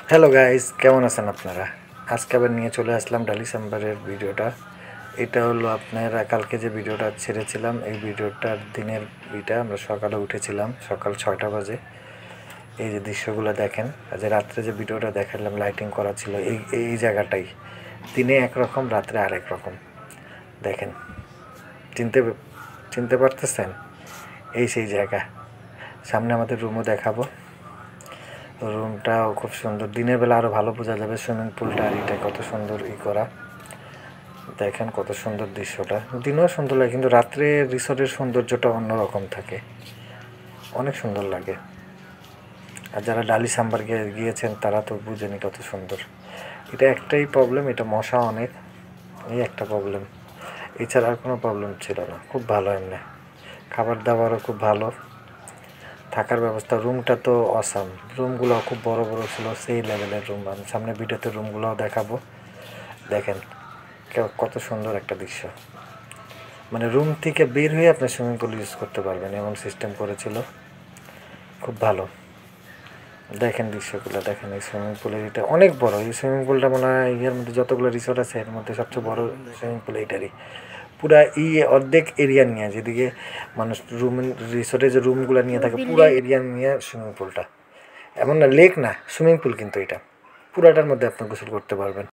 Hello guys, কেমন আছেন আপনারা? আজকে আবার নিয়ে চলে আসলাম ডিসেম্বরের ভিডিওটা। এটা হলো আপনারা কালকে যে ভিডিওটা ছেড়েছিলাম, এই ভিডিওটার দিনের আমরা সকালে উঠেছিলাম, সকাল 6টা বাজে। এই যে দৃশ্যগুলো দেখেন, যে রাত্রে যে ভিডিওটা দেখালাম লাইটিং করা ছিল এই এই জায়গাটাই। দিনে একরকম, রাত্রে আরেক রকম। দেখেন, চিনতে চিনতে পারতেছেন? এই সেই জায়গা। সামনে আমাদের রুমও দেখাবো। রুমটাও খুব সুন্দর, দিনের বেলা আরও ভালো বোঝা যাবে। সুইমিং পুলটা আর এটা কত সুন্দর করা। দেখেন কত সুন্দর দৃশ্যটা। দিনেও সুন্দর লাগে, কিন্তু রাত্রে রিসোর্টের সৌন্দর্যটা অন্যরকম থাকে, অনেক সুন্দর লাগে। আর যারা ডালিসাম্বার গিয়েছেন তারা তো বুঝেনি কত সুন্দর। এটা একটাই প্রবলেম, এটা মশা অনেক, এই একটা প্রবলেম। এছাড়া আর কোনো প্রবলেম ছিল না, খুব ভালো। এমনি খাবার দাবারও খুব ভালো, থাকার ব্যবস্থা। রুমটা তো অসাম, রুমগুলো খুব বড় বড় ছিল, সেই লেভেলের রুম। আমি সামনে ভিডিওতে রুমগুলোও দেখাবো। দেখেন কত সুন্দর একটা দৃশ্য। মানে রুম থেকে বের হয়ে আপনি সুইমিং পুল ইউজ করতে পারবেন, এমন সিস্টেম করেছিল, খুব ভালো। দেখেন দৃশ্যগুলো দেখেন। এই সুইমিং পুলের এটা অনেক বড়। এই সুইমিং পুলটা মনে হয় ইয়ের মধ্যে যতগুলো রিসোর্ট আছে এর মধ্যে সবচেয়ে বড় সুইমিং পুল এইটারই। পুরা অর্ধেক এরিয়া নিয়ে, যেদিকে মানুষ রুম রিসোর্টে যে রুমগুলো নিয়ে থাকে, পুরা এরিয়া নিয়ে সুইমিং পুলটা। এমন না লেক না, সুইমিং পুল, কিন্তু এটা পুরাটার মধ্যে আপনি গোসল করতে পারবেন।